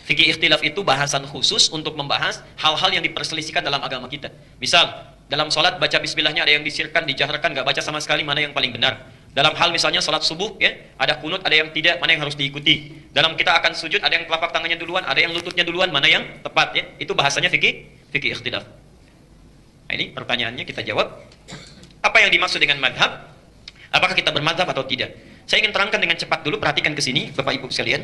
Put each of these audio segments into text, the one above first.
Fikih ikhtilaf itu bahasan khusus untuk membahas hal-hal yang diperselisihkan dalam agama kita. Misal, dalam sholat baca bismillahnya ada yang disirkan, dijaharkan, nggak baca sama sekali, mana yang paling benar. Dalam hal misalnya sholat subuh, ya, ada kunut, ada yang tidak, mana yang harus diikuti. Dalam kita akan sujud, ada yang telapak tangannya duluan, ada yang lututnya duluan, mana yang tepat, ya. Itu bahasanya fikih ikhtilaf. Nah, ini pertanyaannya kita jawab. Apa yang dimaksud dengan madhab? Apakah kita bermadhab atau tidak? Saya ingin terangkan dengan cepat dulu, perhatikan ke sini, Bapak Ibu sekalian.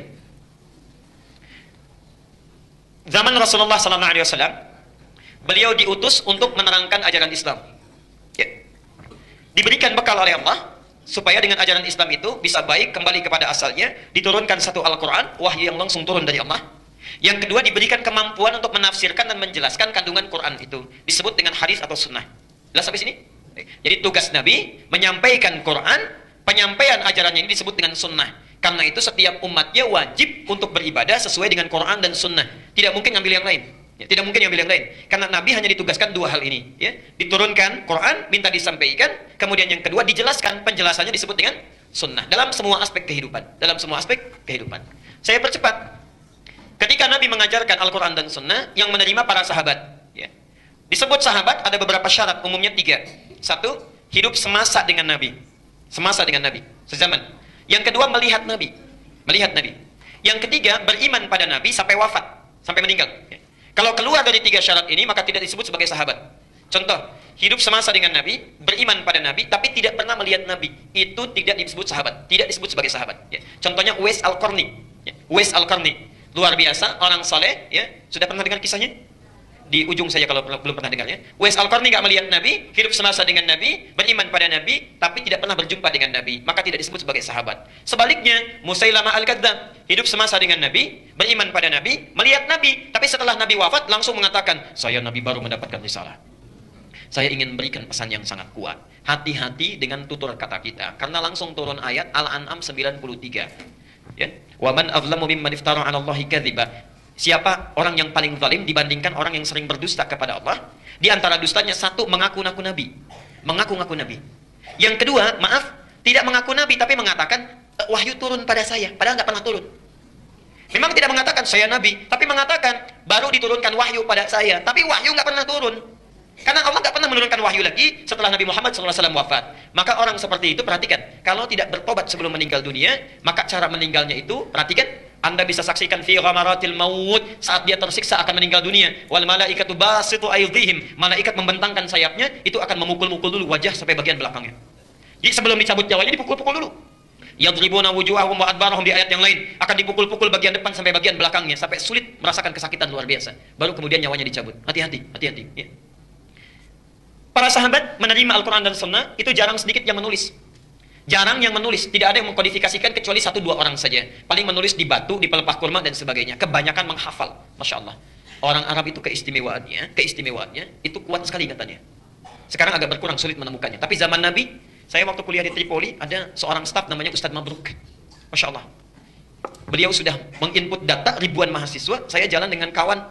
Zaman Rasulullah SAW, beliau diutus untuk menerangkan ajaran Islam. Ya. Diberikan bekal oleh Allah supaya dengan ajaran Islam itu bisa baik, kembali kepada asalnya, diturunkan satu Al-Quran, wahyu yang langsung turun dari Allah. Yang kedua, diberikan kemampuan untuk menafsirkan dan menjelaskan kandungan Quran itu, disebut dengan hadis atau sunnah. Jelas sampai sini? Jadi tugas Nabi menyampaikan Quran, penyampaian ajarannya ini disebut dengan sunnah. Karena itu setiap umatnya wajib untuk beribadah sesuai dengan Quran dan sunnah. Tidak mungkin ngambil yang lain. Ya, tidak mungkin ngambil yang lain. Karena Nabi hanya ditugaskan dua hal ini. Ya. Diturunkan Quran, minta disampaikan. Kemudian yang kedua dijelaskan, penjelasannya disebut dengan sunnah. Dalam semua aspek kehidupan. Dalam semua aspek kehidupan. Saya percepat. Ketika Nabi mengajarkan Al-Quran dan sunnah, yang menerima para sahabat. Ya. Disebut sahabat ada beberapa syarat, umumnya 3. 1, hidup semasa dengan Nabi. Semasa dengan Nabi. Sezaman. Yang kedua, melihat Nabi. Melihat Nabi. Yang ketiga, beriman pada Nabi sampai wafat. Sampai meninggal. Ya. Kalau keluar dari 3 syarat ini, maka tidak disebut sebagai sahabat. Contoh, hidup semasa dengan Nabi, beriman pada Nabi, tapi tidak pernah melihat Nabi. Itu tidak disebut sahabat. Tidak disebut sebagai sahabat. Ya. Contohnya Uwais Al-Qarni. Ya. Uwais Al-Qarni. Luar biasa, orang saleh. Ya. Sudah pernah dengar kisahnya? Di ujung saya kalau belum pernah dengarnya. Uwais Al-Qarni nggak melihat Nabi, hidup semasa dengan Nabi, beriman pada Nabi, tapi tidak pernah berjumpa dengan Nabi, maka tidak disebut sebagai sahabat. Sebaliknya, Musailamah Al-Kadzdzab, hidup semasa dengan Nabi, beriman pada Nabi, melihat Nabi, tapi setelah Nabi wafat langsung mengatakan, saya Nabi baru mendapatkan risalah. Saya ingin berikan pesan yang sangat kuat. Hati-hati dengan tutur kata kita, karena langsung turun ayat Al-An'am 93. Ya. Wa man azlamu mimman iftara 'ala Allahi kadziba. Siapa orang yang paling zalim dibandingkan orang yang sering berdusta kepada Allah? Di antara dustanya, 1, mengaku-ngaku Nabi. Mengaku-ngaku Nabi. Yang kedua, maaf, tidak mengaku Nabi, tapi mengatakan, wahyu turun pada saya, padahal nggak pernah turun. Memang tidak mengatakan, saya Nabi, tapi mengatakan, baru diturunkan wahyu pada saya, tapi wahyu nggak pernah turun. Karena Allah nggak pernah menurunkan wahyu lagi setelah Nabi Muhammad SAW wafat. Maka orang seperti itu, perhatikan, kalau tidak bertobat sebelum meninggal dunia, maka cara meninggalnya itu, perhatikan, Anda bisa saksikan fi ghamaratil maut, saat dia tersiksa akan meninggal dunia. Wal malaikatu basitu aydihim, malaikat membentangkan sayapnya, itu akan memukul-mukul dulu wajah sampai bagian belakangnya. Jadi sebelum dicabut nyawanya dipukul-pukul dulu. Yadribuna wujuhahum wa adbarahum, di ayat yang lain akan dipukul-pukul bagian depan sampai bagian belakangnya sampai sulit merasakan kesakitan luar biasa. Baru kemudian nyawanya dicabut. Hati-hati, hati-hati, ya. Para sahabat menerima Al-Quran dan Sunnah itu jarang sedikit yang menulis. Jarang yang menulis, tidak ada yang mengkodifikasikan kecuali 1-2 orang saja. Paling menulis di batu, di pelepah kurma dan sebagainya. Kebanyakan menghafal, Masya Allah. Orang Arab itu keistimewaannya itu kuat sekali katanya. Sekarang agak berkurang, sulit menemukannya. Tapi zaman Nabi, saya waktu kuliah di Tripoli, ada seorang staf namanya Ustadz Mabruk. Masya Allah. Beliau sudah menginput data ribuan mahasiswa. Saya jalan dengan kawan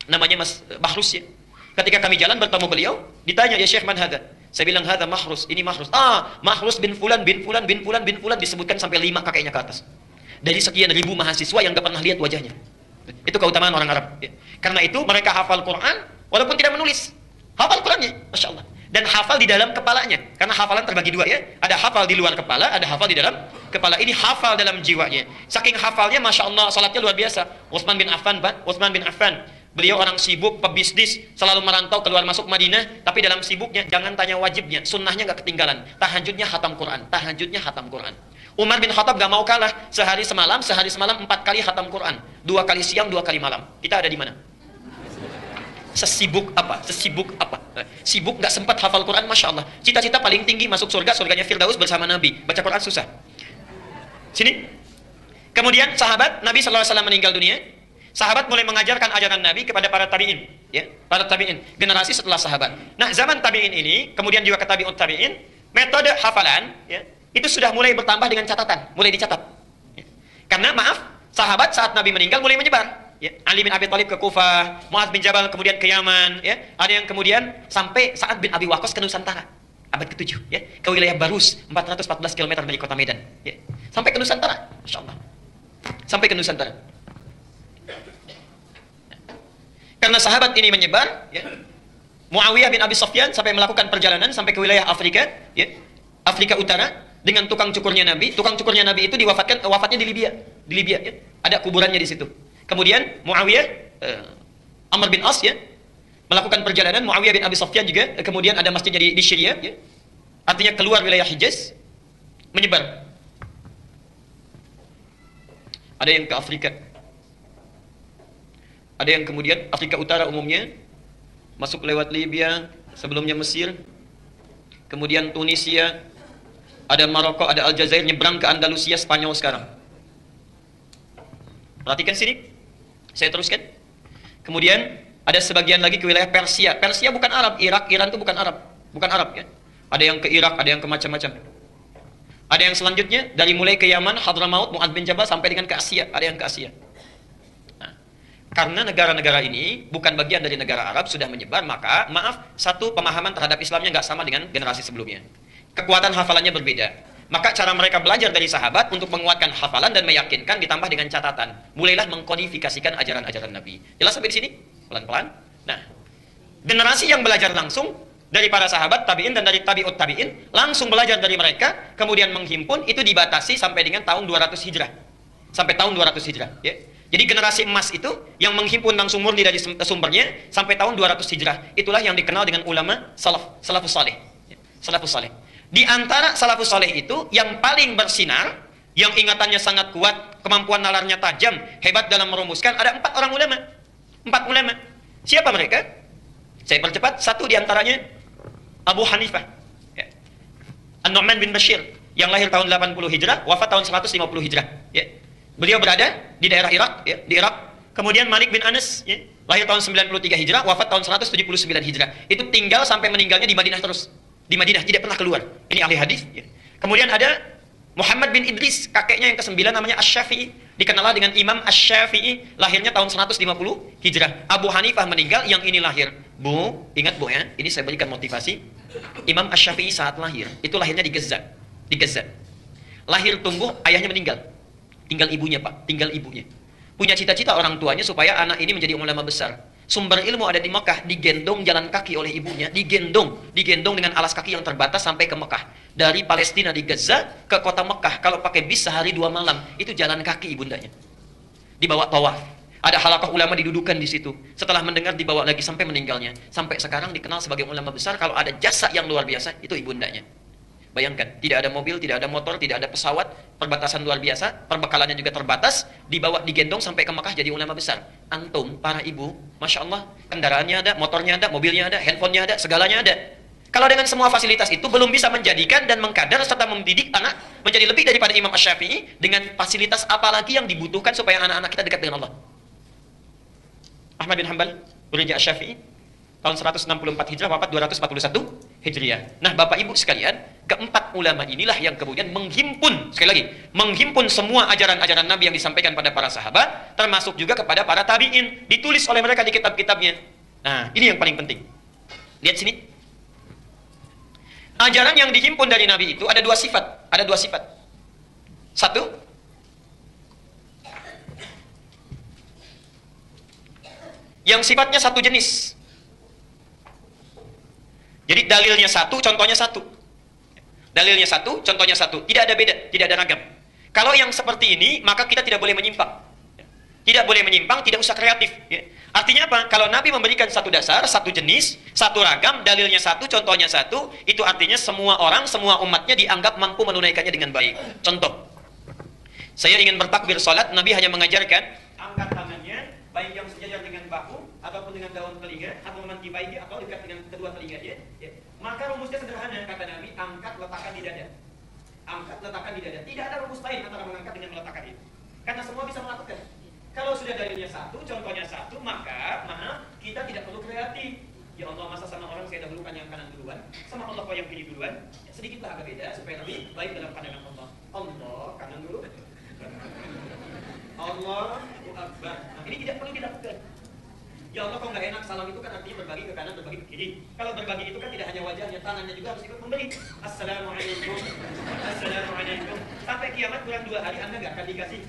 namanya Mas Bahrus ya. Ketika kami jalan bertemu beliau, ditanya, ya Syekh man hadha? Saya bilang, hadha Mahrus, ini Mahrus. Mahrus bin Fulan, bin Fulan, bin Fulan, bin Fulan, disebutkan sampai 5 kakeknya ke atas. Dari sekian ribu mahasiswa yang gak pernah lihat wajahnya. Itu keutamaan orang Arab. Ya. Karena itu mereka hafal Quran, walaupun tidak menulis. Hafal Qurannya, Masya Allah. Dan hafal di dalam kepalanya. Karena hafalan terbagi 2 ya. Ada hafal di luar kepala, ada hafal di dalam kepala. Ini hafal dalam jiwanya. Saking hafalnya, Masya Allah, salatnya luar biasa. Utsman bin Affan, Pak. Utsman bin Affan. Beliau orang sibuk, pebisnis, selalu merantau keluar masuk Madinah, tapi dalam sibuknya jangan tanya wajibnya, sunnahnya nggak ketinggalan. Tahajudnya khatam Quran, tahajudnya khatam Quran. Umar bin Khattab gak mau kalah, sehari semalam 4 kali khatam Quran, 2 kali siang, 2 kali malam. Kita ada di mana? Sesibuk apa? Sesibuk apa? Sibuk nggak sempat hafal Quran, Masya Allah. Cita-cita paling tinggi masuk surga, surganya Firdaus bersama Nabi. Baca Quran susah. Sini. Kemudian sahabat Nabi SAW meninggal dunia. Sahabat mulai mengajarkan ajaran Nabi kepada para tabi'in, ya, para tabi'in, generasi setelah sahabat. Nah, zaman tabi'in ini, kemudian juga ke tabi'ut tabi'in, metode hafalan, ya, itu sudah mulai bertambah dengan catatan, mulai dicatat. Ya. Karena maaf, sahabat saat Nabi meninggal mulai menyebar. Ya. Ali bin Abi Thalib ke Kufah, Mu'adz bin Jabal kemudian ke Yaman, ya. Ada yang kemudian sampai Sa'ad bin Abi Waqqas ke Nusantara, abad ke-7, ya, ke wilayah Barus, 414 km dari kota Medan, ya. Sampai ke Nusantara, Masya Allah. Sampai ke Nusantara. Karena sahabat ini menyebar, ya, Muawiyah bin Abi Sufyan sampai melakukan perjalanan sampai ke wilayah Afrika, ya, Afrika Utara, dengan tukang cukurnya Nabi. Tukang cukurnya Nabi itu wafatnya di Libya, ya. Ada kuburannya di situ. Kemudian Muawiyah, Amr bin As, ya, melakukan perjalanan. Muawiyah bin Abi Sufyan juga, kemudian ada masjidnya di Syria, ya. Artinya keluar wilayah Hijaz, menyebar. Ada yang ke Afrika, ada yang kemudian Afrika Utara umumnya, masuk lewat Libya, sebelumnya Mesir, kemudian Tunisia, ada Maroko, ada Aljazair, nyebrang ke Andalusia, Spanyol sekarang. Perhatikan sini, saya teruskan. Kemudian ada sebagian lagi ke wilayah Persia. Persia bukan Arab, Irak, Iran itu bukan Arab, ya. Ada yang ke Irak, ada yang ke macam-macam. Ada yang selanjutnya dari mulai ke Yaman, Hadramaut, Mu'adz bin Jabal sampai dengan ke Asia, ada yang ke Asia. Nah, karena negara-negara ini bukan bagian dari negara Arab, sudah menyebar, maka maaf, satu, pemahaman terhadap Islamnya nggak sama dengan generasi sebelumnya. Kekuatan hafalannya berbeda. Maka cara mereka belajar dari sahabat untuk menguatkan hafalan dan meyakinkan ditambah dengan catatan. Mulailah mengkodifikasikan ajaran-ajaran Nabi. Jelas sampai di sini? Pelan-pelan. Nah, generasi yang belajar langsung dari para sahabat, tabi'in dan dari tabi'ut tabi'in, langsung belajar dari mereka, kemudian menghimpun, itu dibatasi sampai dengan tahun 200 Hijrah. Sampai tahun 200 Hijrah, ya. Jadi generasi emas itu yang menghimpun langsung murni dari sumbernya sampai tahun 200 Hijrah. Itulah yang dikenal dengan ulama salafus saleh. Salafus saleh. Di antara salafus saleh itu yang paling bersinar, yang ingatannya sangat kuat, kemampuan nalarnya tajam, hebat dalam merumuskan, ada 4 orang ulama. 4 ulama. Siapa mereka? Saya percepat. Satu diantaranya Abu Hanifah, ya. An-Nu'man bin Bashir, yang lahir tahun 80 Hijrah, wafat tahun 150 Hijrah, ya. Beliau berada di daerah Irak, ya, di Irak. Kemudian Malik bin Anas, ya, lahir tahun 93 Hijrah, wafat tahun 179 Hijrah. Itu tinggal sampai meninggalnya di Madinah terus. Di Madinah, tidak pernah keluar. Ini ahli hadis, ya. Kemudian ada Muhammad bin Idris, kakeknya yang ke-9 namanya Asy-Syafi'i, dikenal dengan Imam Asy-Syafi'i, lahirnya tahun 150 Hijrah. Abu Hanifah meninggal, yang ini lahir. Bu, ingat Bu ya, ini saya berikan motivasi. Imam Asy-Syafi'i saat lahir, itu lahirnya di Gaza. Di Gaza. Lahir tumbuh, ayahnya meninggal. Tinggal ibunya, Pak, tinggal ibunya. Punya cita-cita orang tuanya supaya anak ini menjadi ulama besar. Sumber ilmu ada di Mekah, digendong jalan kaki oleh ibunya, digendong dengan alas kaki yang terbatas sampai ke Mekah. Dari Palestina di Gaza ke kota Mekah, kalau pakai bis sehari 2 malam, itu jalan kaki ibundanya. Dibawa tawaf. Ada halaqah ulama didudukan di situ. Setelah mendengar dibawa lagi sampai meninggalnya. Sampai sekarang dikenal sebagai ulama besar. Kalau ada jasa yang luar biasa, itu ibundanya. Bayangkan, tidak ada mobil, tidak ada motor, tidak ada pesawat, perbatasan luar biasa, perbekalannya juga terbatas, dibawa, digendong sampai ke Mekah jadi ulama besar. Antum, para ibu, Masya Allah, kendaraannya ada, motornya ada, mobilnya ada, handphonenya ada, segalanya ada. Kalau dengan semua fasilitas itu belum bisa menjadikan dan mengkadar serta mendidik anak menjadi lebih daripada Imam Asy-Syafi'i, dengan fasilitas apa lagi yang dibutuhkan supaya anak-anak kita dekat dengan Allah? Ahmad bin Hanbal, muridnya Asy-Syafi'i, tahun 164 Hijrah, wafat 241 Hijriah. Nah, Bapak Ibu sekalian, keempat ulama inilah yang kemudian menghimpun, sekali lagi, menghimpun semua ajaran-ajaran Nabi yang disampaikan pada para sahabat, termasuk juga kepada para tabi'in, ditulis oleh mereka di kitab-kitabnya. Nah, ini yang paling penting. Lihat sini. Ajaran yang dihimpun dari Nabi itu ada 2 sifat. Ada 2 sifat. Satu, yang sifatnya satu jenis. Jadi dalilnya satu, contohnya satu. Dalilnya satu, contohnya satu. Tidak ada beda, tidak ada ragam. Kalau yang seperti ini, maka kita tidak boleh menyimpang. Tidak boleh menyimpang, tidak usah kreatif. Artinya apa? Kalau Nabi memberikan satu dasar, satu jenis, satu ragam, dalilnya satu, contohnya satu, itu artinya semua orang, semua umatnya dianggap mampu menunaikannya dengan baik. Contoh, saya ingin bertakbir salat, Nabi hanya mengajarkan, angkat tangannya, baik yang sejajar dengan bahu, ataupun dengan daun telinga, atau memantibaiki, atau dekat dengan kedua telinga dia. Maka rumusnya sederhana, kata Nabi, angkat, letakkan di dada. Angkat, letakkan di dada. Tidak ada rumus lain antara mengangkat dengan meletakkan itu. Karena semua bisa melakukan. Kalau sudah dalilnya satu, contohnya satu, maka maaf, kita tidak perlu kreatif. Ya Allah, masa sama orang saya dahulukan yang kanan duluan, sama Allah kok yang kiri duluan. Ya, sedikitlah agak beda supaya lebih baik dalam pandangan Allah. Allah kanan dulu. Allahu Akbar. Nah, ini tidak perlu dilakukan. Ya Allah, kok nggak enak, salam itu kan artinya berbagi ke kanan, berbagi ke kiri. Kalau berbagi itu kan tidak hanya wajahnya, tangannya juga harus ikut memberi. Assalamualaikum, Assalamualaikum. Sampai kiamat kurang 2 hari Anda nggak akan dikasih.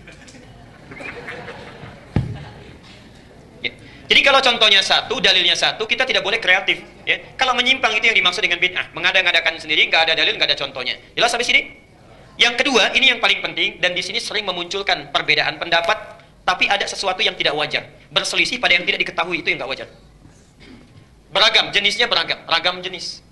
Ya. Jadi kalau contohnya satu, dalilnya satu, kita tidak boleh kreatif. Ya. Kalau menyimpang itu yang dimaksud dengan bid'ah. Mengada-ngadakan sendiri, nggak ada dalil, nggak ada contohnya. Jelas sampai sini? Yang kedua, ini yang paling penting, dan di sini sering memunculkan perbedaan pendapat, tapi ada sesuatu yang tidak wajar. Berselisih pada yang tidak diketahui, itu yang nggak wajar. Beragam, jenisnya beragam, ragam jenis.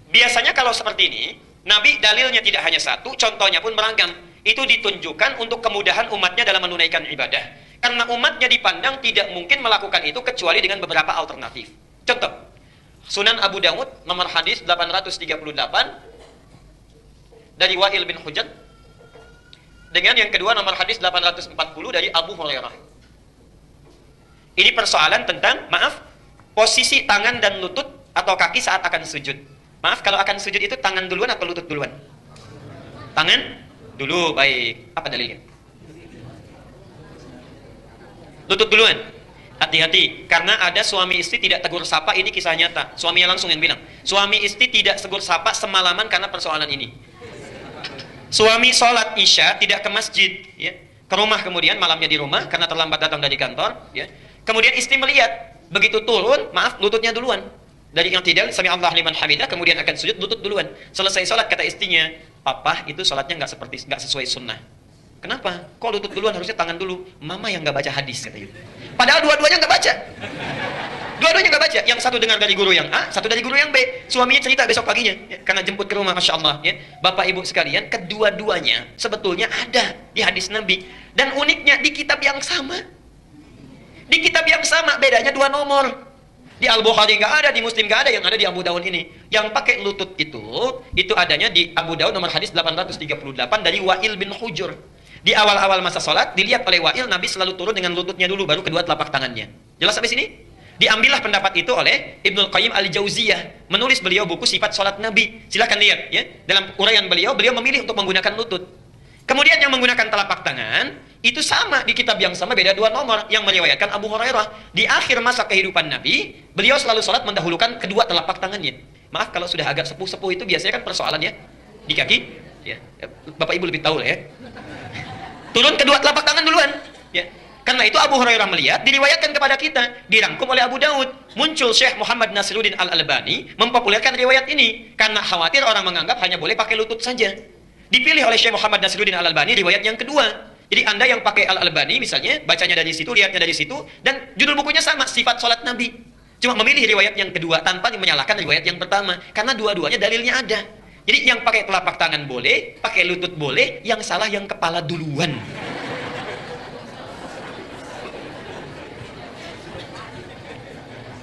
Biasanya kalau seperti ini, Nabi dalilnya tidak hanya satu, contohnya pun beragam. Itu ditunjukkan untuk kemudahan umatnya dalam menunaikan ibadah. Karena umatnya dipandang tidak mungkin melakukan itu kecuali dengan beberapa alternatif. Contoh, Sunan Abu Dawud nomor hadis 838 dari Wa'il bin Hujr, dengan yang kedua nomor hadis 840 dari Abu Hurairah. Ini persoalan tentang, posisi tangan dan lutut atau kaki saat akan sujud. Kalau akan sujud itu tangan duluan atau lutut duluan? Tangan dulu, baik. Apa dalilnya? Lutut duluan. Hati-hati, karena ada suami istri tidak tegur sapa, ini kisah nyata. Suaminya langsung yang bilang, suami istri tidak tegur sapa semalaman karena persoalan ini. Suami sholat isya tidak ke masjid, ya, ke rumah, kemudian malamnya di rumah karena terlambat datang dari kantor, ya. Kemudian istri melihat, begitu turun, lututnya duluan. Dari yang tidak, sami Allah liman hamidah, kemudian akan sujud, lutut duluan. Selesai sholat, kata istrinya, papa itu sholatnya nggak sesuai sunnah. Kenapa? Kok lutut duluan, harusnya tangan dulu. Mama yang nggak baca hadis, kata itu. Padahal dua-duanya nggak baca. Dua-duanya nggak baca. Yang satu dengar dari guru yang A, satu dari guru yang B. Suaminya cerita besok paginya, ya, karena jemput ke rumah, masya Allah. Ya. Bapak ibu sekalian, kedua-duanya sebetulnya ada di hadis Nabi. Dan uniknya di kitab yang sama. Di kitab yang sama, bedanya 2 nomor. Di Al-Bukhari nggak ada, di Muslim nggak ada, yang ada di Abu Dawud ini. Yang pakai lutut itu adanya di Abu Dawud nomor hadis 838 dari Wa'il bin Hujr. Di awal-awal masa sholat, dilihat oleh Wa'il, Nabi selalu turun dengan lututnya dulu, baru kedua telapak tangannya. Jelas sampai sini? Diambillah pendapat itu oleh Ibnul Qayyim Al-Jauziyah. Menulis beliau buku sifat sholat Nabi. Silahkan lihat, ya. Dalam uraian beliau memilih untuk menggunakan lutut. Kemudian yang menggunakan telapak tangan, itu sama di kitab yang sama, beda 2 nomor, yang meriwayatkan Abu Hurairah. Di akhir masa kehidupan Nabi, beliau selalu sholat mendahulukan kedua telapak tangannya. Maaf kalau sudah agak sepuh-sepuh itu biasanya kan persoalan, ya, di kaki, ya. Bapak ibu lebih tahu lah, ya. Turun kedua telapak tangan duluan, ya. Karena itu Abu Hurairah melihat, diriwayatkan kepada kita, dirangkum oleh Abu Dawud. Muncul Syekh Muhammad Nasiruddin Al-Albani mempopulerkan riwayat ini karena khawatir orang menganggap hanya boleh pakai lutut saja. Dipilih oleh Syekh Muhammad Nasiruddin Al-Albani riwayat yang kedua. Jadi Anda yang pakai Al-Albani misalnya, bacanya dari situ, lihatnya dari situ, dan judul bukunya sama, sifat sholat Nabi. Cuma memilih riwayat yang kedua tanpa menyalahkan riwayat yang pertama, karena dua-duanya dalilnya ada. Jadi yang pakai telapak tangan boleh, pakai lutut boleh, yang salah yang kepala duluan.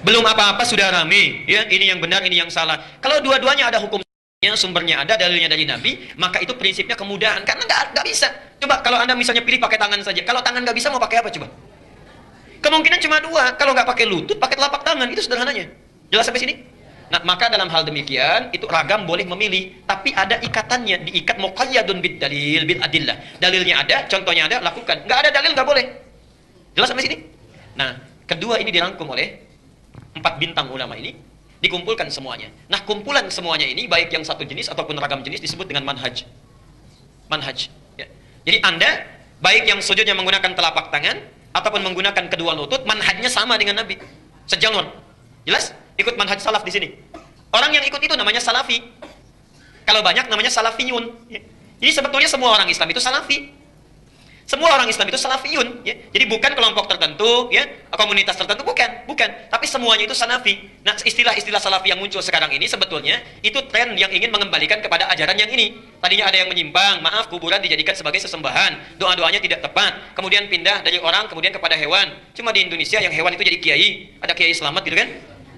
Belum apa-apa sudah rame, ya, ini yang benar, ini yang salah. Kalau dua-duanya ada hukum, yang sumbernya ada, dalilnya dari Nabi, maka itu prinsipnya kemudahan. Karena nggak bisa. Coba kalau Anda misalnya pilih pakai tangan saja. Kalau tangan nggak bisa, mau pakai apa coba? Kemungkinan cuma 2. Kalau nggak pakai lutut, pakai telapak tangan. Itu sederhananya. Jelas sampai sini? Nah, maka dalam hal demikian, itu ragam boleh memilih. Tapi ada ikatannya. Diikat muqayyadun bid dalil, bil adillah. Dalilnya ada, contohnya ada, lakukan. Nggak ada dalil, nggak boleh. Jelas sampai sini? Nah, kedua ini dirangkum oleh 4 bintang ulama ini. Dikumpulkan semuanya. Nah, kumpulan semuanya ini, baik yang satu jenis ataupun ragam jenis, disebut dengan manhaj. Manhaj. Ya. Jadi Anda, baik yang sujudnya menggunakan telapak tangan, ataupun menggunakan kedua lutut, manhajnya sama dengan Nabi. Sejalur. Jelas? Ikut manhaj salaf di sini. Orang yang ikut itu namanya salafi. Kalau banyak namanya salafiyun. Ya. Jadi sebetulnya semua orang Islam itu salafi. Semua orang Islam itu salafiyun, ya. Jadi bukan kelompok tertentu, ya, komunitas tertentu, bukan. Tapi semuanya itu salafi. Nah, istilah-istilah salafi yang muncul sekarang ini sebetulnya itu tren yang ingin mengembalikan kepada ajaran yang ini. Tadinya ada yang menyimpang, maaf, kuburan dijadikan sebagai sesembahan, doa-doanya tidak tepat, kemudian pindah dari orang kemudian kepada hewan. Cuma di Indonesia yang hewan itu jadi kiai, ada kiai selamat gitu kan?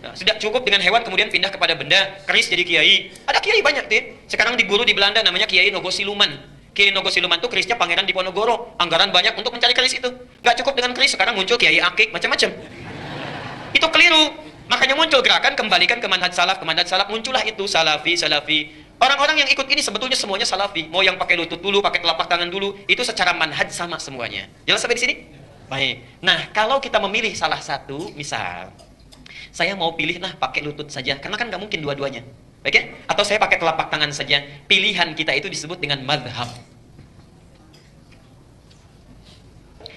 Nah, sudah cukup dengan hewan kemudian pindah kepada benda, keris jadi kiai. Ada kiai banyak tuh. Sekarang di guru di Belanda namanya Kiai Nogosiluman. Kiai Nogosiluman itu kerisnya Pangeran Diponegoro. Anggaran banyak untuk mencari keris itu. Gak cukup dengan keris, sekarang muncul Kiai Akik, macam-macam. Itu keliru. Makanya muncul gerakan kembalikan ke manhaj salaf, muncullah itu salafi. Orang-orang yang ikut ini sebetulnya semuanya salafi. Mau yang pakai lutut dulu, pakai telapak tangan dulu, itu secara manhaj sama semuanya. Jelas sampai di sini? Baik. Nah, kalau kita memilih salah satu, misal saya mau pilih pakai lutut saja, karena kan nggak mungkin dua-duanya. Baik ya? Atau saya pakai telapak tangan saja. Pilihan kita itu disebut dengan madhab.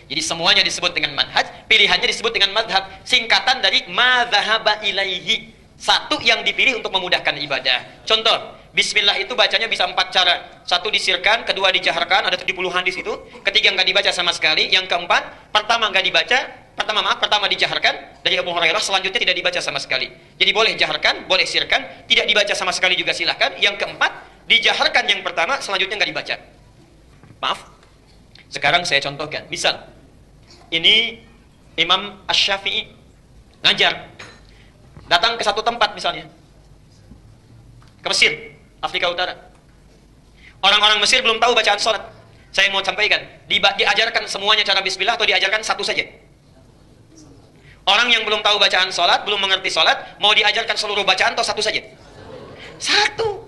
Jadi semuanya disebut dengan manhaj, pilihannya disebut dengan madhab. Singkatan dari madzhaba ilaihi. Satu yang dipilih untuk memudahkan ibadah. Contoh, bismillah itu bacanya bisa 4 cara. Satu disirkan, kedua dijaharkan, ada 70 hadis itu. Ketiga nggak dibaca sama sekali. Yang keempat, pertama nggak dibaca, pertama dijaharkan dari Abu Hurairah, selanjutnya tidak dibaca sama sekali. Jadi boleh jaharkan, boleh sirkan, tidak dibaca sama sekali juga silahkan. Yang keempat, dijaharkan yang pertama, selanjutnya nggak dibaca. Maaf. Sekarang saya contohkan. Misal, ini Imam Asy-Syafi'i ngajar, datang ke satu tempat misalnya, ke Mesir, Afrika Utara. Orang-orang Mesir belum tahu bacaan sholat. Saya mau sampaikan, diajarkan semuanya cara bismillah atau diajarkan satu saja? Orang yang belum tahu bacaan sholat, belum mengerti sholat, mau diajarkan seluruh bacaan atau satu saja? Satu.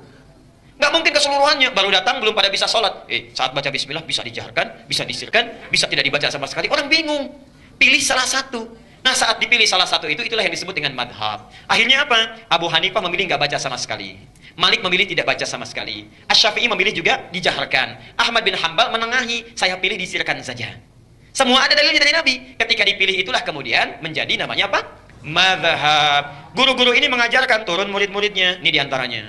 Nggak mungkin keseluruhannya. Baru datang belum pada bisa sholat. Saat baca bismillah bisa dijaharkan, bisa disirkan, bisa tidak dibaca sama sekali. Orang bingung. Pilih salah satu. Nah, saat dipilih salah satu itulah yang disebut dengan madhab. Akhirnya apa? Abu Hanifah memilih nggak baca sama sekali. Malik memilih tidak baca sama sekali. Asy-Syafi'i memilih juga dijaharkan. Ahmad bin Hambal menengahi, saya pilih disirkan saja. Semua ada dalilnya dari Nabi. Ketika dipilih itulah kemudian menjadi namanya apa? Madhab. Guru-guru ini mengajarkan, turun murid-muridnya. Ini diantaranya.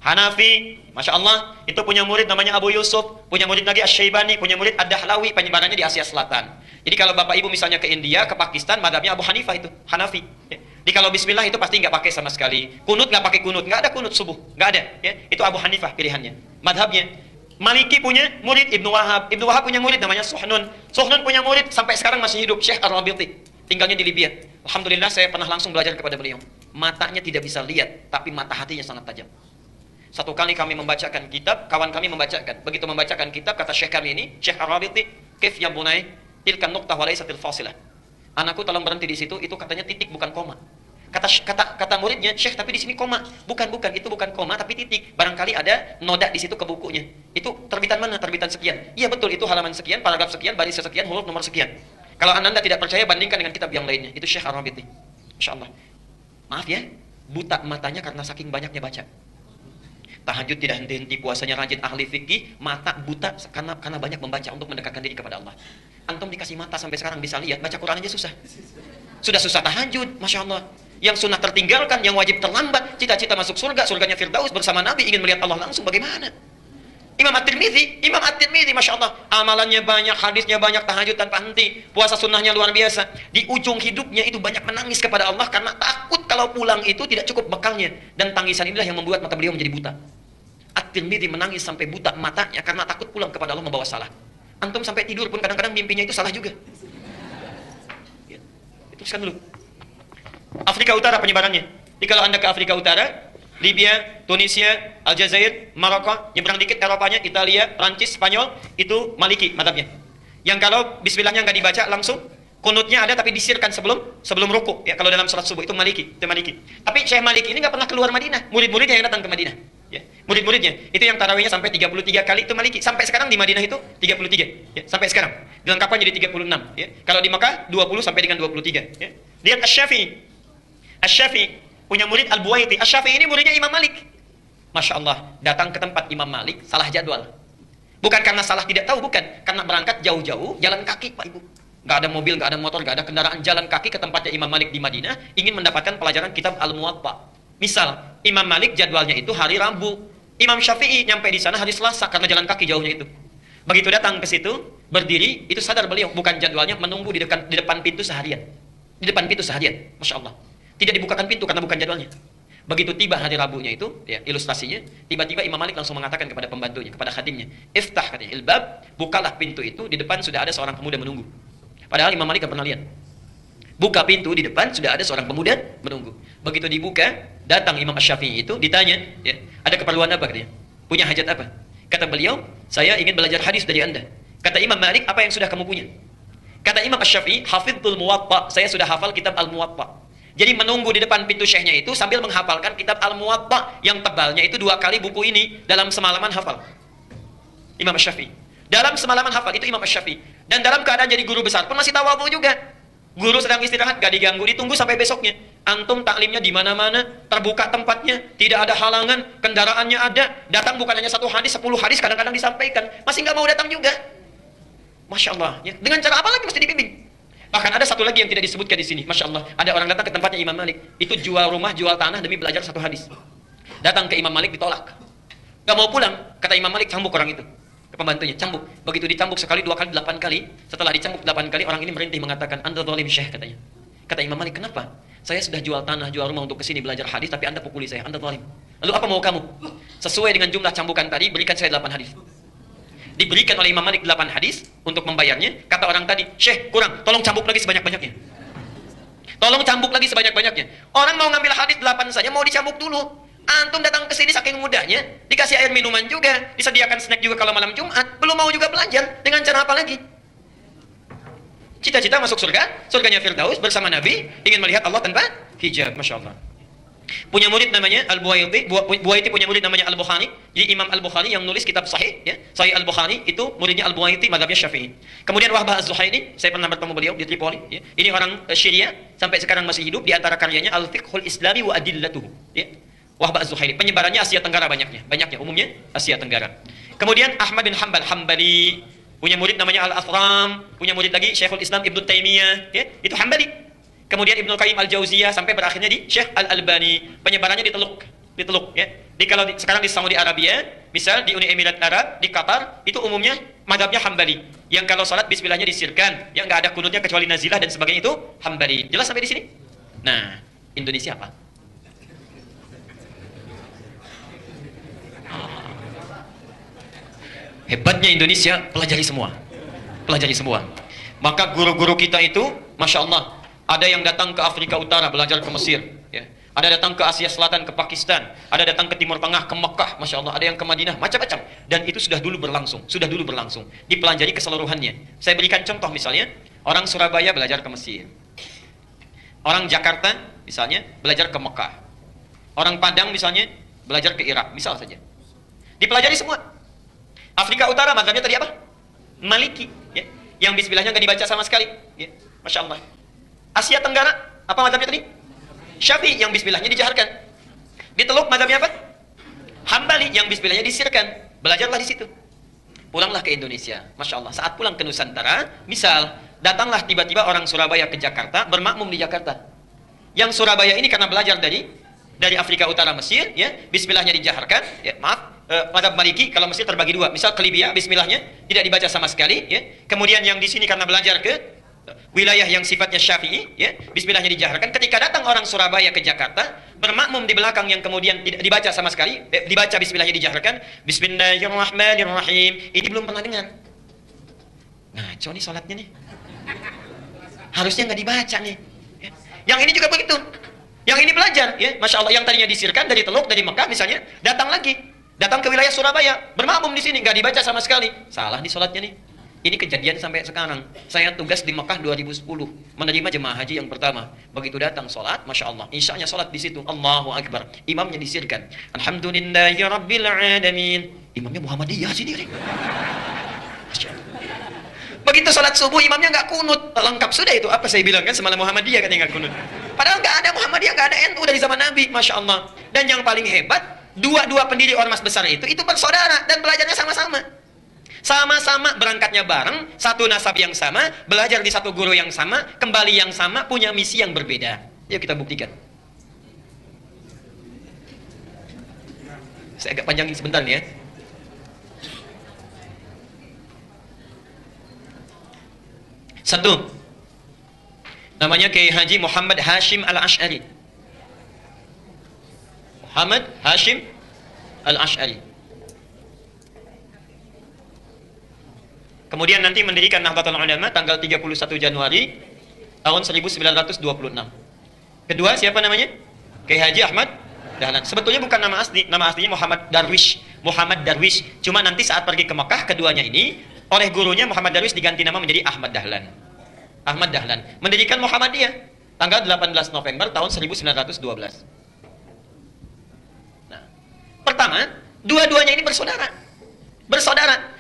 Hanafi, Masya Allah, itu punya murid namanya Abu Yusuf, punya murid lagi Asy-Syaibani, punya murid Ad-Dahlawi, penyebarannya di Asia Selatan. Jadi kalau Bapak Ibu misalnya ke India, ke Pakistan, madhabnya Abu Hanifah itu, Hanafi. Jadi kalau bismillah itu pasti nggak pakai sama sekali. Kunut nggak pakai kunut, nggak ada kunut subuh, nggak ada. Ya, itu Abu Hanifah pilihannya, madhabnya. Maliki punya murid Ibnu Wahab, Ibnu Wahab punya murid namanya Suhnun. Suhnun punya murid sampai sekarang masih hidup, Syekh Ar-Rabiti, tinggalnya di Libya. Alhamdulillah saya pernah langsung belajar kepada beliau. Matanya tidak bisa lihat, tapi mata hatinya sangat tajam. Satu kali kami membacakan kitab, kawan kami membacakan. Begitu membacakan kitab, kata Syekh kami ini, Syekh Ar-Rabiti, "Kif ya bunai, tilkan nuqtah wa laysatil fasilah." Anakku tolong berhenti di situ, itu katanya titik bukan koma. Kata muridnya, "Syekh, tapi di sini koma." Bukan, itu bukan koma tapi titik. Barangkali ada noda di situ ke bukunya. Itu terbitan mana? Terbitan sekian. Iya betul, itu halaman sekian, paragraf sekian, baris sekian, huruf nomor sekian. Kalau Anda tidak percaya, bandingkan dengan kitab yang lainnya. Itu Syekh Ar-Rabiti. Masyaallah. Maaf ya, buta matanya karena saking banyaknya baca. Tahajud tidak henti-henti, puasanya rajin, ahli fikih, mata buta karena banyak membaca untuk mendekatkan diri kepada Allah. Antum dikasih mata sampai sekarang bisa lihat, baca Quran aja susah. Sudah susah tahajud, Masya Allah. Yang sunnah tertinggalkan, yang wajib terlambat, cita-cita masuk surga, surganya Firdaus bersama Nabi, ingin melihat Allah langsung, bagaimana? Imam At-Tirmidzi, Masya Allah, amalannya banyak, hadisnya banyak, tahajud tanpa henti, puasa sunnahnya luar biasa. Di ujung hidupnya itu banyak menangis kepada Allah karena takut kalau pulang itu tidak cukup bekalnya. Dan tangisan inilah yang membuat mata beliau menjadi buta. At-Tirmidzi menangis sampai buta matanya karena takut pulang kepada Allah membawa salah. Antum sampai tidur pun kadang-kadang mimpinya itu salah juga. Ya. Teruskan dulu. Afrika Utara penyebarannya. Jadi kalau Anda ke Afrika Utara, Libya, Tunisia, Aljazair, Maroko, nyebrang dikit Eropanya, Italia, Prancis, Spanyol, itu Maliki madhabnya. Yang kalau bismillahnya nggak dibaca langsung, kunutnya ada tapi disirkan sebelum ruku. Ya, kalau dalam sholat subuh itu Maliki, Tapi Syekh Maliki ini nggak pernah keluar Madinah. Murid-muridnya yang datang ke Madinah. Ya, murid-muridnya itu yang tarawihnya sampai 33 kali itu Maliki. Sampai sekarang di Madinah itu 33. Ya, sampai sekarang. Dilengkapkan jadi 36. Ya. Kalau di Makkah 20 sampai dengan 23. Ya. Lihat Asy-Syafi'i punya murid Al-Buwaiti. Asy-Syafi'i ini muridnya Imam Malik. Masya Allah, datang ke tempat Imam Malik, salah jadwal. Bukan karena salah tidak tahu, bukan. Karena berangkat jauh-jauh, jalan kaki, Pak Ibu. Nggak ada mobil, nggak ada motor, nggak ada kendaraan, jalan kaki ke tempatnya Imam Malik di Madinah, ingin mendapatkan pelajaran kitab Al-Muwatta. Misal, Imam Malik jadwalnya itu hari Rabu. Imam Syafi'i nyampe di sana hari Selasa, karena jalan kaki jauhnya itu. Begitu datang ke situ, berdiri, itu sadar beliau, bukan jadwalnya menunggu di depan pintu seharian. Di depan pintu seharian, Masya Allah. Tidak dibukakan pintu karena bukan jadwalnya. Begitu tiba hari Rabunya itu, ya, ilustrasinya, tiba-tiba Imam Malik langsung mengatakan kepada pembantunya, kepada khadimnya, "Iftah," katanya, "ilbab, bukalah pintu itu, di depan sudah ada seorang pemuda menunggu." Padahal Imam Malik tidak pernah lihat. Buka pintu, di depan sudah ada seorang pemuda menunggu. Begitu dibuka, datang Imam Asy-Syafi'i itu, ditanya, ya, "Ada keperluan apa?" katanya. "Punya hajat apa?" Kata beliau, "Saya ingin belajar hadis dari Anda." Kata Imam Malik, "Apa yang sudah kamu punya?" Kata Imam Asy-Syafi'i, "Hafidhul Muwatta." Saya sudah hafal kitab Al-Muwatta. Jadi menunggu di depan pintu syekhnya itu sambil menghafalkan kitab Al-Muwatta yang tebalnya itu 2 kali buku ini dalam semalaman hafal. Imam Asy-Syafi'i. Dalam semalaman hafal itu Imam Asy-Syafi'i. Dan dalam keadaan jadi guru besar pun masih tawadhu juga. Guru sedang istirahat, gak diganggu, ditunggu sampai besoknya. Antum taklimnya di mana-mana, terbuka tempatnya, tidak ada halangan, kendaraannya ada. Datang bukan hanya 1 hadis, 10 hadis kadang-kadang disampaikan. Masih nggak mau datang juga. Masya Allah. Ya. Dengan cara apa lagi mesti dibimbing? Bahkan ada satu lagi yang tidak disebutkan di sini. Masya Allah. Ada orang datang ke tempatnya Imam Malik. Itu jual rumah, jual tanah demi belajar satu hadis. Datang ke Imam Malik ditolak. Gak mau pulang. Kata Imam Malik, cambuk orang itu. Ke pembantunya, cambuk. Begitu dicambuk sekali, 2 kali, 8 kali. Setelah dicambuk 8 kali, orang ini merintih mengatakan, Anda zalim syekh, katanya. Kata Imam Malik, kenapa? Saya sudah jual tanah, jual rumah untuk kesini belajar hadis, tapi Anda pukuli saya, Anda zalim. Lalu apa mau kamu? Sesuai dengan jumlah cambukan tadi, berikan saya 8 hadis. Diberikan oleh Imam Malik 8 hadis untuk membayarnya. Kata orang tadi, Syekh kurang, tolong cambuk lagi sebanyak-banyaknya. Tolong cambuk lagi sebanyak-banyaknya. Orang mau ngambil hadis 8 saja, mau dicambuk dulu. Antum datang ke sini saking mudahnya, dikasih air minuman juga, disediakan snack juga kalau malam Jumat, belum mau juga belajar. Dengan cara apa lagi? Cita-cita masuk surga, surganya Firdaus bersama Nabi, ingin melihat Allah tanpa hijab. Masya Allah. Punya murid namanya Al-Buwaiti. Buwaiti punya murid namanya Al-Bukhari. Jadi Imam Al-Bukhari yang nulis kitab Sahih, ya. Sahih Al-Bukhari itu muridnya Al-Buwaiti, mazhabnya Syafi'i. Kemudian Wahbah Az-Zuhaili, saya pernah bertemu beliau di Tripoli, ya. Ini orang Syria, sampai sekarang masih hidup. Di antara karyanya Al-Fiqhul Islami wa Adillatuhu, ya. Wahbah Az-Zuhaili, penyebarannya Asia Tenggara banyaknya, umumnya Asia Tenggara. Kemudian Ahmad bin Hanbal Hambali, punya murid namanya Al-Athram, punya murid lagi Syekhul Islam Ibnu Taimiyah, ya, itu Hambali. Kemudian Ibnu Qayyim Al-Jauziyah sampai berakhirnya di Syekh Al-Albani. Penyebarannya di Teluk, ya. Sekarang di Saudi Arabia, misal di Uni Emirat Arab, di Qatar, itu umumnya mazhabnya Hambali. Yang kalau salat bismillahnya disirkan, yang enggak ada kunutnya kecuali nazilah dan sebagainya, itu Hambali. Jelas sampai di sini? Nah, Indonesia apa? Hebatnya Indonesia, pelajari semua. Maka guru-guru kita itu, Masya Allah, ada yang datang ke Afrika Utara belajar ke Mesir, ya. Ada datang ke Asia Selatan, ke Pakistan. Ada datang ke Timur Tengah, ke Mekah, Masya Allah. Ada yang ke Madinah, macam-macam. Dan itu sudah dulu berlangsung. Dipelajari keseluruhannya. Saya berikan contoh misalnya, orang Surabaya belajar ke Mesir. Orang Jakarta, misalnya, belajar ke Mekah. Orang Padang, misalnya, belajar ke Irak, misal saja. Dipelajari semua. Afrika Utara, mazhabnya tadi apa? Maliki, ya. Yang bismillahnya nggak dibaca sama sekali, ya. Masya Allah. Asia Tenggara, apa mazhabnya tadi? Syafi'i, yang bismillahnya dijaharkan. Di Teluk, mazhabnya apa? Hambali, yang bismillahnya disirkan. Belajarlah di situ. Pulanglah ke Indonesia, Masya Allah. Saat pulang ke Nusantara, misal, datanglah tiba-tiba orang Surabaya ke Jakarta, bermakmum di Jakarta. Yang Surabaya ini karena belajar dari Afrika Utara Mesir, ya, bismillahnya dijaharkan, ya, maaf. Mazhab Maliki kalau Mesir terbagi 2. Misal ke Libya, bismillahnya tidak dibaca sama sekali, ya. Kemudian yang di sini karena belajar ke wilayah yang sifatnya Syafi'i, ya, bismillahnya dijaharkan. Ketika datang orang Surabaya ke Jakarta, bermakmum di belakang yang kemudian tidak dibaca sama sekali, dibaca bismillahnya dijaharkan, Bismillahirrahmanirrahim. Ini belum pernah dengar. Ngaco nih sholatnya nih. Harusnya nggak dibaca nih. Ya. Yang ini juga begitu. Yang ini belajar, ya, Masya Allah. Yang tadinya disirkan dari Teluk, dari Mekah misalnya, datang ke wilayah Surabaya, bermakmum di sini, nggak dibaca sama sekali. Salah nih sholatnya nih. Ini kejadian sampai sekarang. Saya tugas di Mekah 2010, menerima jemaah haji yang pertama. Begitu datang sholat, Masya Allah, isya'nya sholat di situ, Allahu Akbar. Imamnya disirkan, Alhamdulillahi Rabbil Alamin. Imamnya Muhammadiyah sendiri. Begitu sholat subuh, imamnya nggak kunut. Lengkap sudah itu. Apa saya bilang kan, semalam Muhammadiyah katanya nggak kunut. Padahal nggak ada Muhammadiyah, nggak ada NU dari zaman Nabi, Masya Allah. Dan yang paling hebat, dua pendiri ormas besar itu bersaudara dan belajarnya sama-sama berangkatnya bareng, satu nasab yang sama, belajar di satu guru yang sama, kembali yang sama, punya misi yang berbeda. Yuk kita buktikan. Saya agak panjangin sebentar nih, ya. Satu, namanya Kiai Haji Muhammad Hashim Al-Ash'ari. Muhammad Hashim Al-Ash'ari. Kemudian nanti mendirikan Nahdlatul Ulama tanggal 31 Januari tahun 1926. Kedua, siapa namanya? Kiai Haji Ahmad Dahlan. Sebetulnya bukan nama asli, nama aslinya Muhammad Darwish. Cuma nanti saat pergi ke Mekah, keduanya ini oleh gurunya Muhammad Darwish diganti nama menjadi Ahmad Dahlan. Mendirikan Muhammadiyah tanggal 18 November tahun 1912. Pertama, dua-duanya ini bersaudara.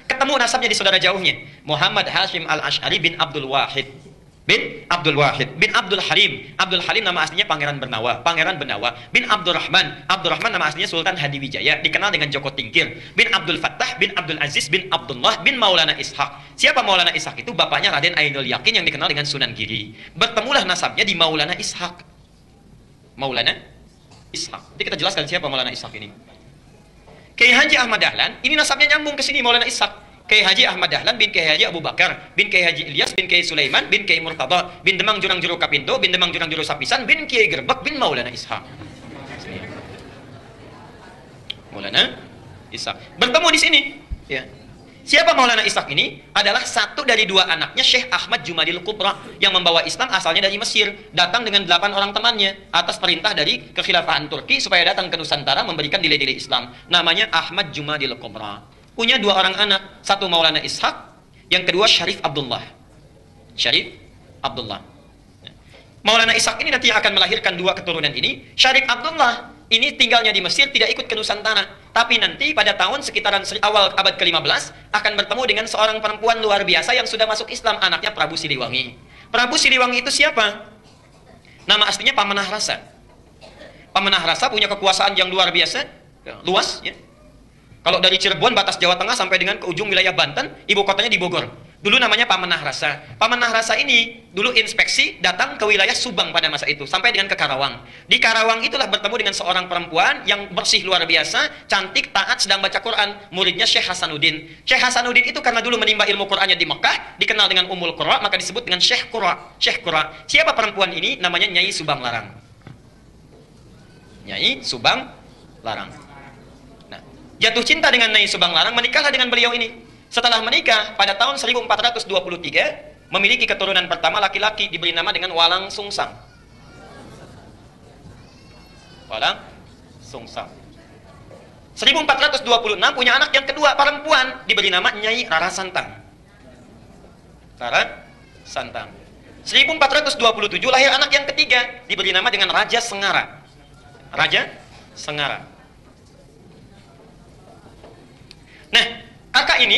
Ketemu nasabnya di saudara jauhnya. Muhammad Hashim Al-Ash'ari bin Abdul Wahid bin Abdul Wahid bin Abdul Halim. Abdul Halim nama aslinya Pangeran Bernawa, Pangeran Benawa bin Abdurrahman. Abdurrahman nama aslinya Sultan Hadiwijaya, dikenal dengan Joko Tingkir bin Abdul Fattah bin Abdul Aziz bin Abdullah bin Maulana Ishaq. Siapa Maulana Ishaq itu? Bapaknya Raden Ainul Yakin yang dikenal dengan Sunan Giri. Bertemulah nasabnya di Maulana Ishaq. Maulana Ishaq. Jadi kita jelaskan siapa Maulana Ishaq ini. Kiai Haji Ahmad Dahlan, ini nasabnya nyambung ke sini Maulana Ishaq. Kiai Haji Ahmad Dahlan bin Kiai Haji Abu Bakar bin Kiai Haji Ilyas bin Kiai Sulaiman bin Kiai Murtada bin Demang Jurang Juru Kapindo bin Demang Jurang Juru Sapisan bin Kiai Gerbek bin Maulana Ishaq. Maulana Ishaq bertemu di sini. Ya. Siapa Maulana Ishaq ini? Adalah satu dari dua anaknya Syekh Ahmad Jumadil Kubra yang membawa Islam asalnya dari Mesir, datang dengan 8 orang temannya atas perintah dari kekhilafahan Turki supaya datang ke Nusantara memberikan nilai-nilai Islam. Namanya Ahmad Jumadil Kubra. Punya 2 orang anak, satu Maulana Ishaq, yang kedua Syarif Abdullah. Syarif Abdullah. Maulana Ishaq ini nanti akan melahirkan 2 keturunan ini. Syarif Abdullah ini tinggalnya di Mesir, tidak ikut ke Nusantara. Tapi nanti pada tahun sekitaran awal abad ke-15 akan bertemu dengan seorang perempuan luar biasa yang sudah masuk Islam, anaknya Prabu Siliwangi. Prabu Siliwangi itu siapa? Nama aslinya Pamenah Rasa. Pamenah Rasa punya kekuasaan yang luar biasa, luas ya. Kalau dari Cirebon, batas Jawa Tengah sampai dengan ke ujung wilayah Banten, ibu kotanya di Bogor. Dulu namanya Pamenah Rasa. Pamenah Rasa ini dulu inspeksi datang ke wilayah Subang pada masa itu, sampai dengan ke Karawang. Di Karawang itulah bertemu dengan seorang perempuan yang bersih luar biasa, cantik, taat, sedang baca Quran. Muridnya Syekh Hasanuddin. Syekh Hasanuddin itu karena dulu menimba ilmu Qurannya di Mekah, dikenal dengan Ummul Qura, maka disebut dengan Syekh Qura. Syekh Qura. Siapa perempuan ini? Namanya Nyai Subang Larang. Nyai Subang Larang. Jatuh cinta dengan Nyai Subang Larang, menikahlah dengan beliau ini. Setelah menikah, pada tahun 1423, memiliki keturunan pertama laki-laki, diberi nama dengan Walang Sungsang. Walang Sungsang. 1426 punya anak yang kedua, perempuan, diberi nama Nyai Rara Santang. Rara Santang. 1427 lahir anak yang ketiga, diberi nama dengan Raja Sengara. Raja Sengara. Nah,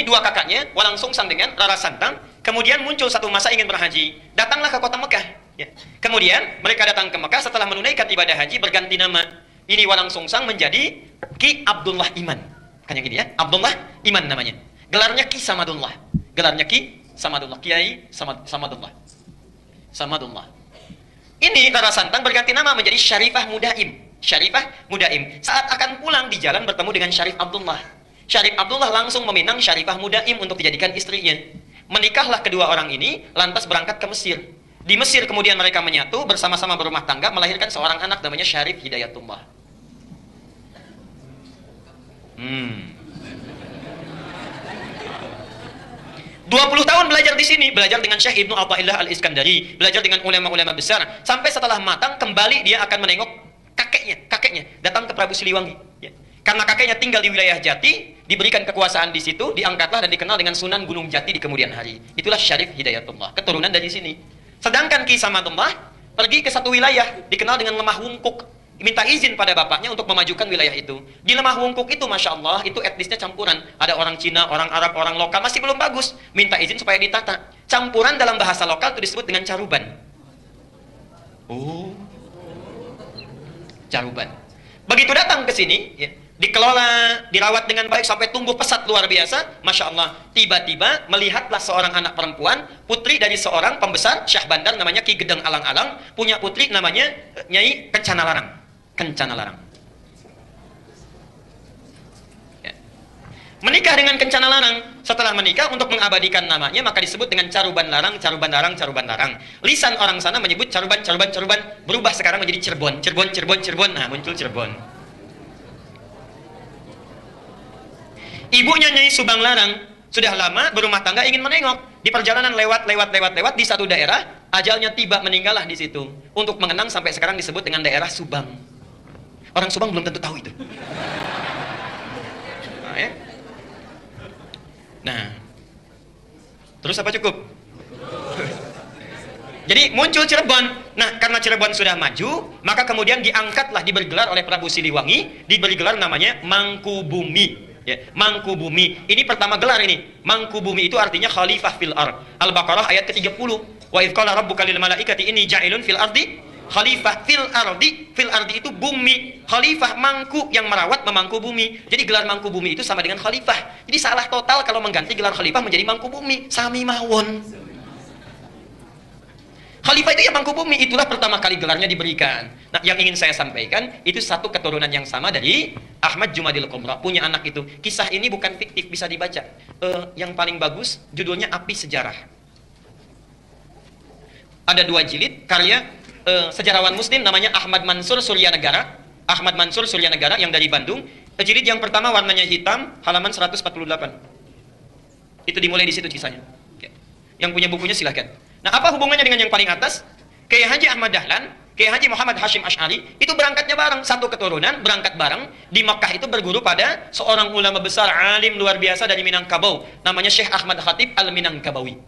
dua kakaknya, Walang Sungsang dengan Rara Santang, kemudian muncul satu masa ingin berhaji. Datanglah ke kota Mekah. Ya. Kemudian mereka datang ke Mekah setelah menunaikan ibadah haji, berganti nama. Ini Walang Sungsang menjadi Ki Abdullah Iman. Kan yang ini ya, Abdullah Iman namanya. Gelarnya Ki Samadullah. Gelarnya Ki Samadullah, Kiai Samadullah. Samadullah. Ini Rara Santang berganti nama menjadi Syarifah Mudaim. Syarifah Mudaim. Saat akan pulang di jalan bertemu dengan Syarif Abdullah. Syarif Abdullah langsung meminang Syarifah Mudaim untuk dijadikan istrinya. Menikahlah kedua orang ini, lantas berangkat ke Mesir. Di Mesir kemudian mereka menyatu, bersama-sama berumah tangga, melahirkan seorang anak namanya Syarif Hidayatullah. 20 tahun belajar di sini, belajar dengan Syekh Ibnu Athaillah Al-Iskandari, belajar dengan ulama-ulama besar, sampai setelah matang kembali dia akan menengok kakeknya datang ke Prabu Siliwangi. Ya. Karena kakeknya tinggal di wilayah Jati, diberikan kekuasaan di situ, diangkatlah dan dikenal dengan Sunan Gunung Jati di kemudian hari. Itulah Syarif Hidayatullah, keturunan dari sini. Sedangkan Ki Samadullah pergi ke satu wilayah dikenal dengan Lemah Wungkuk, minta izin pada bapaknya untuk memajukan wilayah itu. Di Lemah Wungkuk itu, masya Allah, itu etnisnya campuran. Ada orang Cina, orang Arab, orang lokal, masih belum bagus. Minta izin supaya ditata. Campuran dalam bahasa lokal itu disebut dengan caruban. Oh, caruban. Begitu datang ke sini, ya, dikelola, dirawat dengan baik sampai tumbuh pesat luar biasa, masya Allah. Tiba-tiba melihatlah seorang anak perempuan, putri dari seorang pembesar Syah Bandar namanya Ki Gedeng Alang-Alang, punya putri namanya Nyai Kencana Larang. Kencana Larang. Ya. Menikah dengan Kencana Larang. Setelah menikah untuk mengabadikan namanya maka disebut dengan Caruban Larang, Caruban Larang, Caruban Larang. Lisan orang sana menyebut Caruban, Caruban, Caruban, berubah sekarang menjadi Cirebon, Cirebon, Cirebon, Cirebon. Nah, muncul Cirebon. Ibunya Nyai Subang Larang sudah lama berumah tangga, ingin menengok. Di perjalanan lewat di satu daerah, ajalnya tiba, meninggallah di situ. Untuk mengenang sampai sekarang disebut dengan daerah Subang. Orang Subang belum tentu tahu itu. Nah, ya. Nah, terus apa cukup? Jadi muncul Cirebon. Nah, karena Cirebon sudah maju, maka kemudian diangkatlah, diberi gelar oleh Prabu Siliwangi, diberi gelar namanya Mangkubumi. Ya, Mangkubumi. Ini pertama gelar ini. Mangkubumi itu artinya khalifah fil ard. Al-Baqarah ayat ke-30. Wa idh qala rabbuka lil malaikati inni ja'ilun fil ardi khalifah. Fil ardi itu bumi, khalifah mangku yang merawat memangku bumi. Jadi gelar mangku bumi itu sama dengan khalifah. Jadi salah total kalau mengganti gelar khalifah menjadi mangku bumi. Sami mawon. Khalifah itu ya mangku bumi, itulah pertama kali gelarnya diberikan. Nah, yang ingin saya sampaikan itu satu keturunan yang sama dari Ahmad Jumadil Qomra, punya anak itu. Kisah ini bukan fiktif, bisa dibaca. Yang paling bagus judulnya Api Sejarah. Ada 2 jilid karya sejarawan muslim namanya Ahmad Mansur Suryanegara. Ahmad Mansur Suryanegara yang dari Bandung. Jilid yang pertama warnanya hitam, halaman 148. Itu dimulai di situ kisahnya. Yang punya bukunya silahkan. Nah, apa hubungannya dengan yang paling atas? Kiai Haji Ahmad Dahlan, Kiai Haji Muhammad Hashim Asy'ari itu berangkatnya bareng, satu keturunan, berangkat bareng. Di Makkah itu berguru pada seorang ulama besar, alim luar biasa dari Minangkabau, namanya Syekh Ahmad Khatib Al-Minangkabawi.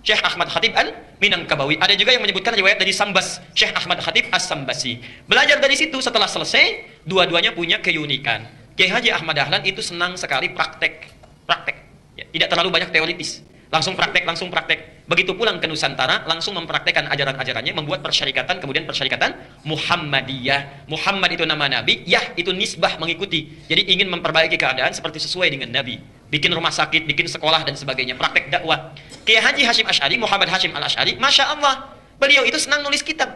Syekh Ahmad Khatib Al-Minangkabawi. Ada juga yang menyebutkan riwayat dari Sambas, Syekh Ahmad Khatib As-Sambasi. Belajar dari situ, setelah selesai, dua-duanya punya keunikan. Kiai Haji Ahmad Dahlan itu senang sekali praktek. Ya, tidak terlalu banyak teoritis. Langsung praktek. Begitu pulang ke Nusantara, langsung mempraktekkan ajaran-ajarannya, membuat persyarikatan, kemudian persyarikatan Muhammadiyah. Muhammad itu nama Nabi, Yah itu nisbah mengikuti. Jadi ingin memperbaiki keadaan seperti sesuai dengan Nabi. Bikin rumah sakit, bikin sekolah dan sebagainya, praktek dakwah. Kiai Haji Hashim Asy'ari, Muhammad Hashim Al-Asy'ari, Masya Allah, beliau itu senang nulis kitab.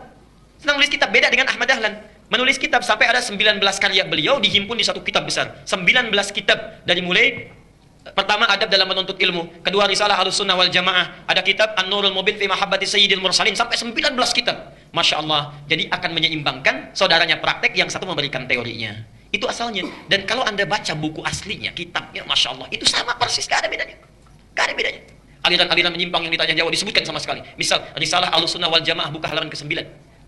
Beda dengan Ahmad Dahlan. Menulis kitab sampai ada 19 karya beliau dihimpun di satu kitab besar. 19 kitab, dari mulai pertama adab dalam menuntut ilmu, kedua risalah Ahlussunnah wal Jamaah, ada kitab An-Nurul Mubin fi Mahabbati Sayyidil Mursalin, sampai 19 kitab. Masya Allah. Jadi akan menyeimbangkan, saudaranya praktek, yang satu memberikan teorinya. Itu asalnya. Dan kalau Anda baca buku aslinya, kitabnya, Masya Allah, itu sama persis, gak ada bedanya. Aliran-aliran menyimpang yang ditanya jawab disebutkan sama sekali. Misal risalah Ahlussunnah wal Jamaah, buka halaman ke-9.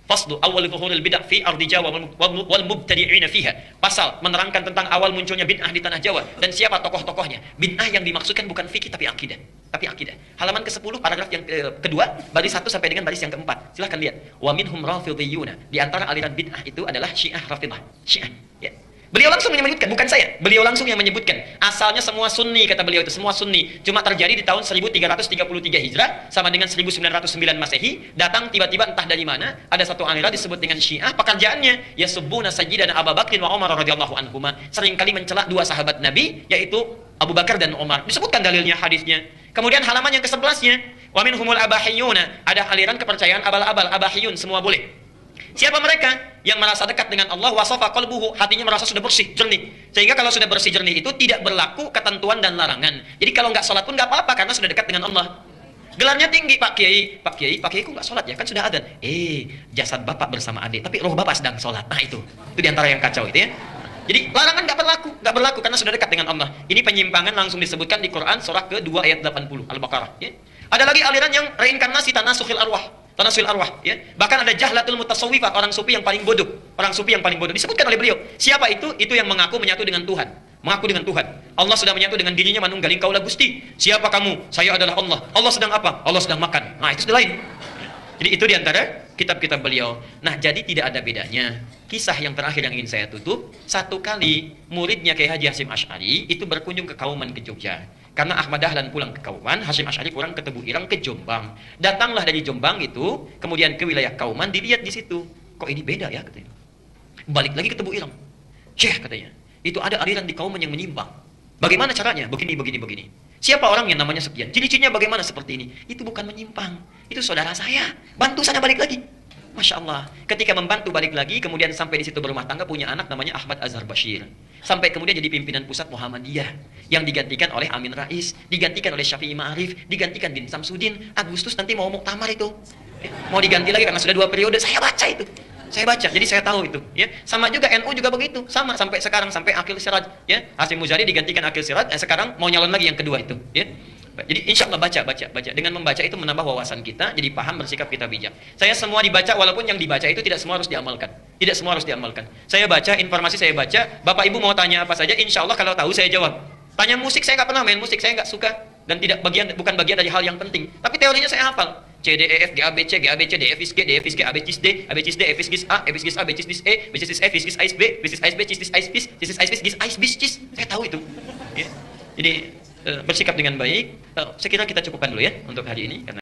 Faslu awal zuhuril bid'ah fi ardi Jawa wal mubtadi'ina fiha. Pasal menerangkan tentang awal munculnya bid'ah di tanah Jawa dan siapa tokoh-tokohnya. Bid'ah yang dimaksudkan bukan fikih tapi akidah. Halaman ke-10 paragraf yang kedua, baris 1 sampai dengan baris yang ke-4. Silahkan lihat. Wa minhum rafidhiyuna. Di antara aliran bid'ah itu adalah Syiah Rafidhah. Syiah, ya. Beliau langsung menyebutkan, bukan saya. Beliau langsung yang menyebutkan. Asalnya semua Sunni, kata beliau itu, semua Sunni. Cuma terjadi di tahun 1333 Hijrah sama dengan 1909 Masehi. Datang tiba-tiba entah dari mana, ada satu aliran disebut dengan Syiah. Pekerjaannya yasubbuna sayyidina Abu Bakr wa Umar radhiyallahu anhuma. Seringkali mencela 2 sahabat Nabi, yaitu Abu Bakar dan Umar. Disebutkan dalilnya, hadisnya. Kemudian halaman yang ke-11-nya, wa minhumul abahiyuna. Ada aliran kepercayaan abal-abal, abahiyun, semua boleh. Siapa mereka? Yang merasa dekat dengan Allah, wasafa qalbuhu, hatinya merasa sudah bersih, jernih. Sehingga kalau sudah bersih, jernih itu tidak berlaku ketentuan dan larangan. Jadi kalau nggak sholat pun nggak apa-apa karena sudah dekat dengan Allah. Gelarnya tinggi, Pak Kiai kok nggak sholat ya? Kan sudah adzan. Jasad bapak bersama adik, tapi roh bapak sedang sholat. Nah itu diantara yang kacau itu ya. Jadi larangan nggak berlaku karena sudah dekat dengan Allah. Ini penyimpangan langsung disebutkan di Quran surah ke-2 ayat 80 Al-Baqarah. Ya. Ada lagi aliran yang reinkarnasi tanasukhil arwah. Tanasul arwah, ya. Bahkan ada jahlatul mutasawwifah, orang sufi yang paling bodoh. Disebutkan oleh beliau. Siapa itu? Itu yang mengaku menyatu dengan Tuhan. Allah sudah menyatu dengan dirinya, manunggaling kaulah Gusti. Siapa kamu? Saya adalah Allah. Allah sedang apa? Allah sedang makan. Nah, itu sudah lain. Jadi itu diantara kitab-kitab beliau. Nah, jadi tidak ada bedanya. Kisah yang terakhir yang ingin saya tutup, satu kali muridnya Kiai Haji Hashim Asy'ari itu berkunjung ke Kauman ke Jogja. Karena Ahmad Dahlan pulang ke Kauman, Hashim Asy'ari pulang ke Tebu Ireng ke Jombang. Datanglah dari Jombang itu, kemudian ke wilayah Kauman, dilihat di situ. Kok ini beda ya, katanya. Balik lagi ke Tebu Ireng. Syekh, katanya, itu ada aliran di Kauman yang menyimpang. Bagaimana caranya? Begini. Siapa orang yang namanya sekian? Ciri-cirinya bagaimana seperti ini? Itu bukan menyimpang. Itu saudara saya. Bantu sana balik lagi. Masya Allah. Ketika membantu balik lagi, kemudian sampai di situ berumah tangga, punya anak namanya Ahmad Azhar Bashir. Sampai kemudian jadi pimpinan pusat Muhammadiyah. Yang digantikan oleh Amin Rais, digantikan oleh Syafi'i Ma'arif, digantikan Din Samsudin. Agustus nanti mau muktamar itu. Mau diganti lagi karena sudah 2 periode. Saya baca itu. Jadi saya tahu itu, ya. Sama juga NU juga begitu, sama sampai sekarang, sampai Aqil Siraj, ya. Hasyim Muzari digantikan Aqil Siraj, sekarang mau nyalon lagi yang kedua itu, ya. Jadi insya Allah baca. Dengan membaca itu menambah wawasan kita, jadi paham, bersikap kita bijak. Saya semua dibaca, walaupun yang dibaca itu tidak semua harus diamalkan. Saya baca, informasi saya baca. Bapak Ibu mau tanya apa saja, insya Allah kalau tahu saya jawab. Tanya musik, saya nggak pernah main musik, saya nggak suka dan bukan bagian dari hal yang penting. Tapi teorinya saya hafal. C, D, E, F, G, A, B, C, G, A, B, C, D, F, G, D, F, G, A, B, C, D, A, B, C, D, F, G, A, F, G, A, B, C, D, E, B, C, D, F, G, A, B, B, C, D, B, C, D, B, C, D, C, saya tahu itu. Ya. Jadi bersikap dengan baik. Saya kira kita cukupkan dulu ya untuk hari ini.